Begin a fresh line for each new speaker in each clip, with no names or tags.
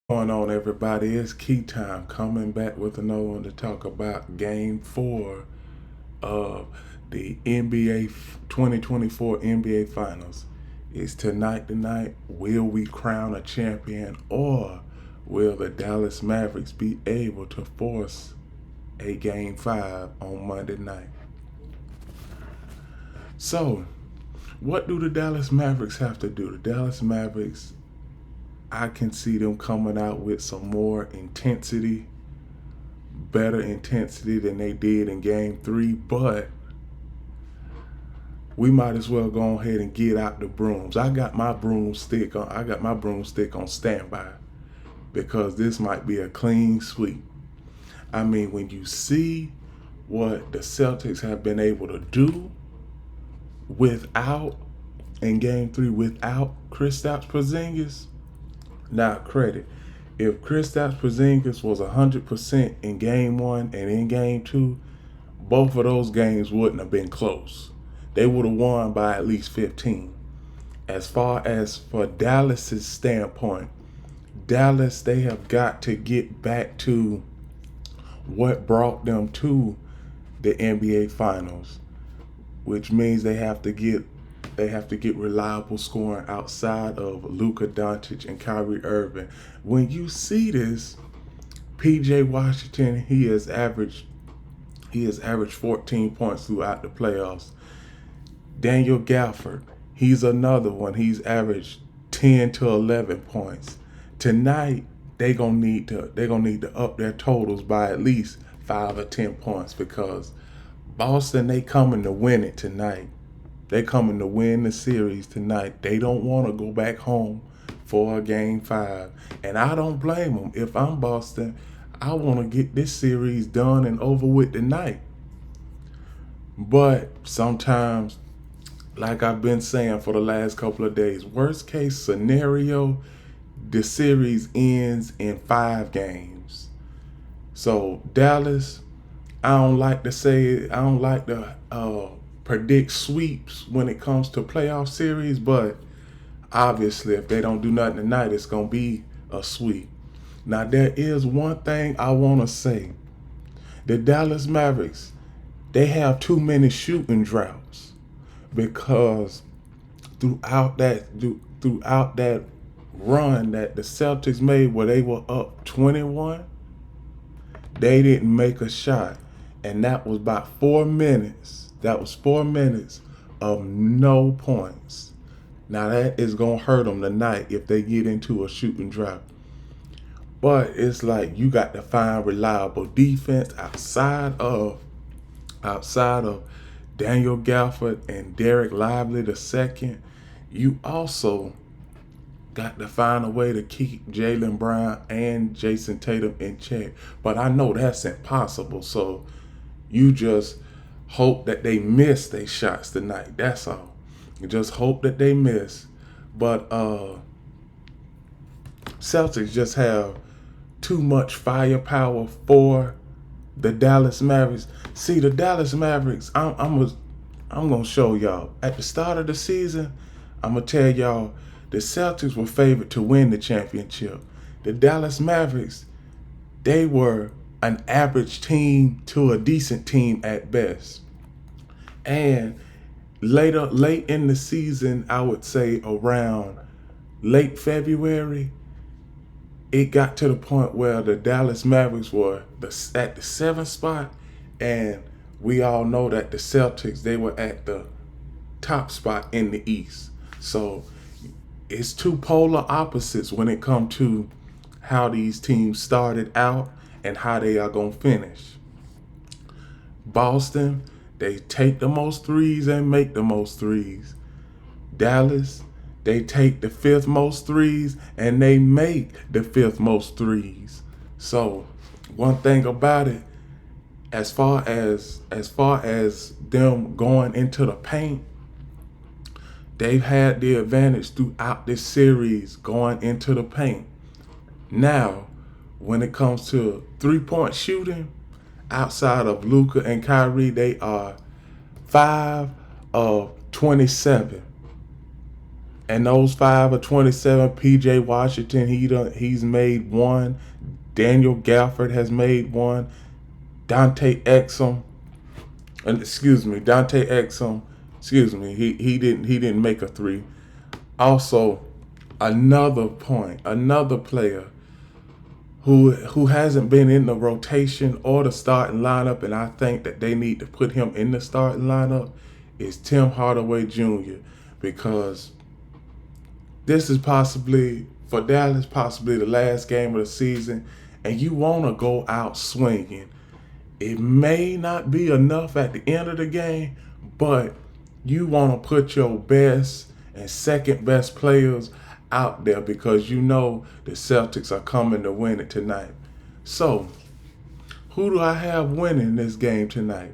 Going on, everybody? It's Key Time coming back with another one to talk about Game 4 of the NBA 2024 NBA Finals. It's tonight. Will we crown a champion, or will the Dallas Mavericks be able to force a Game 5 on Monday night? So, what do the Dallas Mavericks have to do? The Dallas Mavericks, I can see them coming out with some more intensity, better intensity than they did in game 3, but we might as well go ahead and get out the brooms. I got my broomstick on standby because this might be a clean sweep. I mean, when you see what the Celtics have been able to do without in game 3 without Kristaps Porzingis, now credit. If Kristaps Porzingis was 100% in game 1 and in game 2, both of those games wouldn't have been close. They would have won by at least 15. As far as for Dallas's standpoint, Dallas, they have got to get back to what brought them to the NBA Finals, which means they have to get reliable scoring outside of Luka Doncic and Kyrie Irving. When you see this, PJ Washington, he has averaged 14 points throughout the playoffs. Daniel Gafford, he's another one. He's averaged 10 to 11 points. Tonight, they're gonna need to up their totals by at least 5 or 10 points because Boston, they coming to win it tonight. They coming to win the series tonight. They don't want to go back home for a game 5. And I don't blame them. If I'm Boston, I want to get this series done and over with tonight. But sometimes, like I've been saying for the last couple of days, worst case scenario, the series ends in 5 games. So Dallas, I don't like to predict sweeps when it comes to playoff series, but obviously if they don't do nothing tonight, it's gonna be a sweep. Now there is one thing I wanna say. The Dallas Mavericks, they have too many shooting droughts because throughout that run that the Celtics made where they were up 21, they didn't make a shot. And that was about 4 minutes. That was 4 minutes of no points. Now that is going to hurt them tonight if they get into a shooting drought. But it's like you got to find reliable defense outside of Daniel Gafford and Derek Lively II. You also got to find a way to keep Jaylen Brown and Jason Tatum in check. But I know that's impossible. So you just hope that they miss their shots tonight. That's all. You just hope that they miss. But Celtics just have too much firepower for the Dallas Mavericks. See, the Dallas Mavericks, I'm gonna show y'all. At the start of the season, I'm gonna tell y'all the Celtics were favored to win the championship. The Dallas Mavericks, they were an average team to a decent team at best. And late in the season, I would say around late February, it got to the point where the Dallas Mavericks were at the 7th spot, and we all know that the Celtics, they were at the top spot in the East. So it's two polar opposites when it comes to how these teams started out and how they are going to finish. Boston, they take the most threes and make the most threes. Dallas, they take the 5th most threes and they make the 5th most threes. So one thing about it, as far as them going into the paint, they've had the advantage throughout this series going into the paint. Now, when it comes to 3-point shooting, outside of Luka and Kyrie, they are 5 of 27. And those 5 of 27, PJ Washington, he's made one. Daniel Gafford has made one. Dante Exum, Dante Exum, he didn't make a three. Also, another player who hasn't been in the rotation or the starting lineup, and I think that they need to put him in the starting lineup, is Tim Hardaway Jr. Because this is possibly, for Dallas, possibly the last game of the season, and you want to go out swinging. It may not be enough at the end of the game, but you want to put your best and second best players out there because you know the Celtics are coming to win it tonight. So, who do I have winning this game tonight?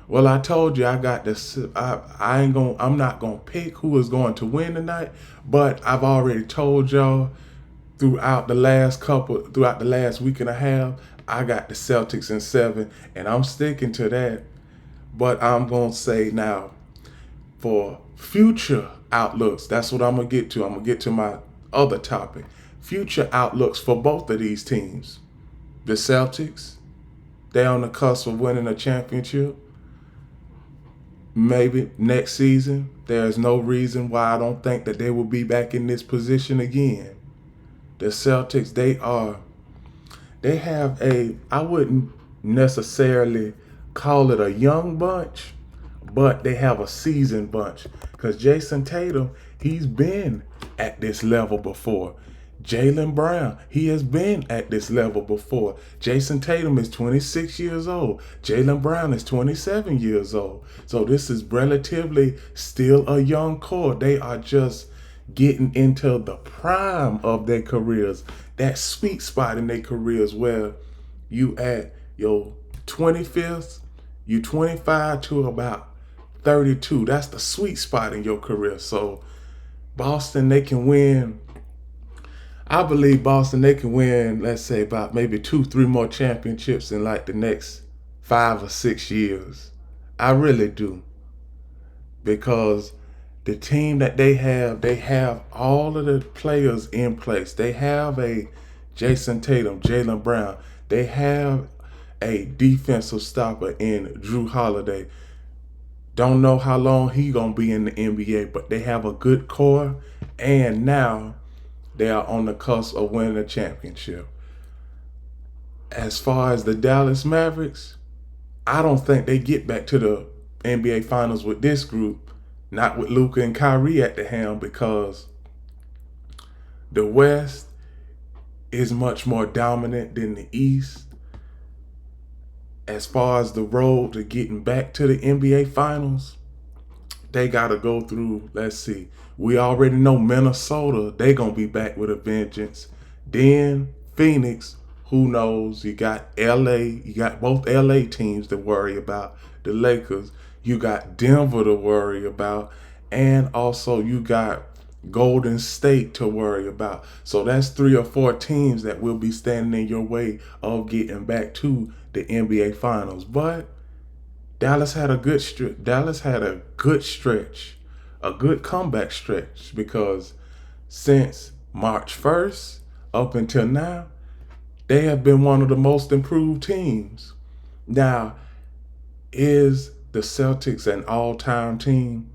Well, I told you I got this. I'm not gonna pick who is going to win tonight, but I've already told y'all throughout the last week and a half, I got the Celtics in 7, and I'm sticking to that. But I'm gonna say now, for future outlooks, that's what I'm gonna get to. I'm gonna get to my other topic. Future outlooks for both of these teams. The Celtics, they're on the cusp of winning a championship. Maybe next season. There's no reason why I don't think that they will be back in this position again. The Celtics, I wouldn't necessarily call it a young bunch, but they have a seasoned bunch. Because Jason Tatum, he's been at this level before. Jaylen Brown, he has been at this level before. Jason Tatum is 26 years old. Jaylen Brown is 27 years old. So this is relatively still a young core. They are just getting into the prime of their careers, that sweet spot in their careers where you at your 25th, you 25 to about 32. That's the sweet spot in your career. So Boston, they can win. I believe Boston, they can win, let's say, about maybe 2-3 more championships in like the next 5 or 6 years. I really do. Because the team that they have all of the players in place. They have a Jason Tatum, Jaylen Brown. They have a defensive stopper in Drew Holiday. Don't know how long he gonna be in the NBA, but they have a good core, and now they are on the cusp of winning a championship. As far as the Dallas Mavericks, I don't think they get back to the NBA Finals with this group, not with Luka and Kyrie at the helm, because the West is much more dominant than the East. As far as the road to getting back to the NBA Finals, they got to go through, let's see, we already know Minnesota, they going to be back with a vengeance. Then Phoenix, who knows? You got LA, you got both LA teams to worry about, the Lakers. You got Denver to worry about, and also you got Golden State to worry about. So that's 3 or 4 teams that will be standing in your way of getting back to the NBA Finals. But Dallas had a good stretch, a good comeback stretch, because since March 1st up until now, they have been one of the most improved teams. Now, is the Celtics an all-time team?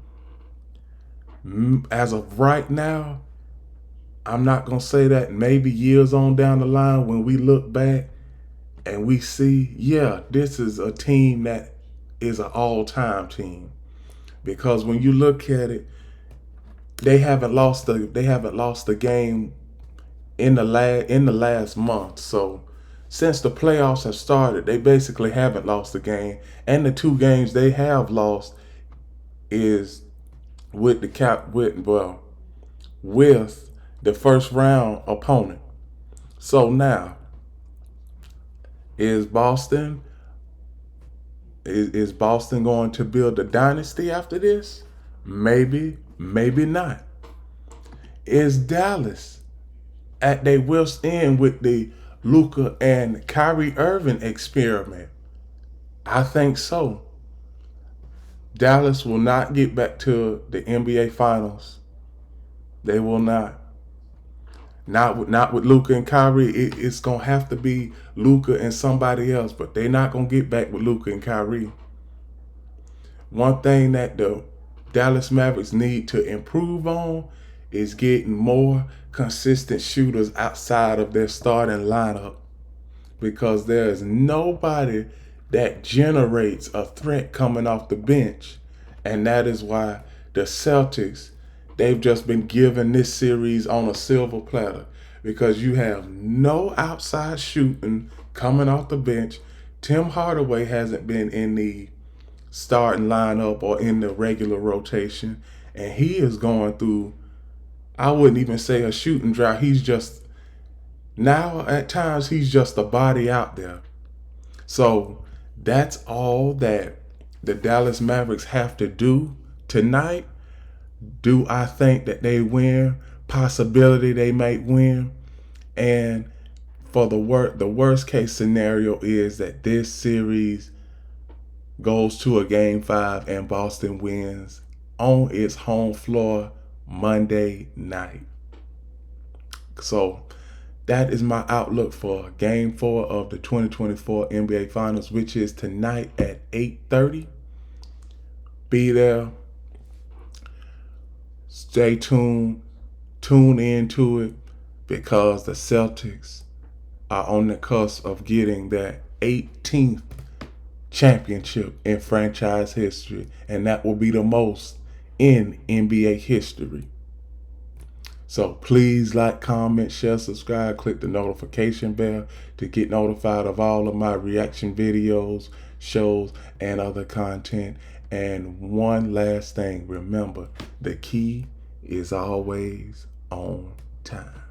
As of right now, I'm not going to say that. Maybe years on down the line, when we look back and we see, yeah, this is a team that is an all-time team. Because when you look at it, they haven't lost the game in the last month. So since the playoffs have started, they basically haven't lost the game. And the 2 games they have lost is with the first round opponent. So now, is Boston going to build a dynasty after this? Maybe, maybe not. Is Dallas at their wit's end with the Luka and Kyrie Irving experiment? I think so. Dallas will not get back to the NBA Finals They will not. Not with Luka and Kyrie. It's gonna have to be Luka and somebody else, but they're not gonna get back with Luka and Kyrie. One thing that the Dallas Mavericks need to improve on is getting more consistent shooters outside of their starting lineup, because there is nobody that generates a threat coming off the bench. And that is why the Celtics, they've just been given this series on a silver platter, because you have no outside shooting coming off the bench. Tim Hardaway hasn't been in the starting lineup or in the regular rotation, and he is going through, I wouldn't even say a shooting drought. He's just, now at times he's just a body out there. So that's all that the Dallas Mavericks have to do tonight. Do I think that they win? Possibility they might win. And for the worst case scenario is that this series goes to a game 5 and Boston wins on its home floor Monday night. So that is my outlook for game 4 of the 2024 NBA Finals, which is tonight at 8:30. Be there. Stay tuned. Tune into it, because the Celtics are on the cusp of getting their 18th championship in franchise history, and that will be the most in NBA history. So please like, comment, share, subscribe, click the notification bell to get notified of all of my reaction videos, shows, and other content. And one last thing, remember, the key is always on time.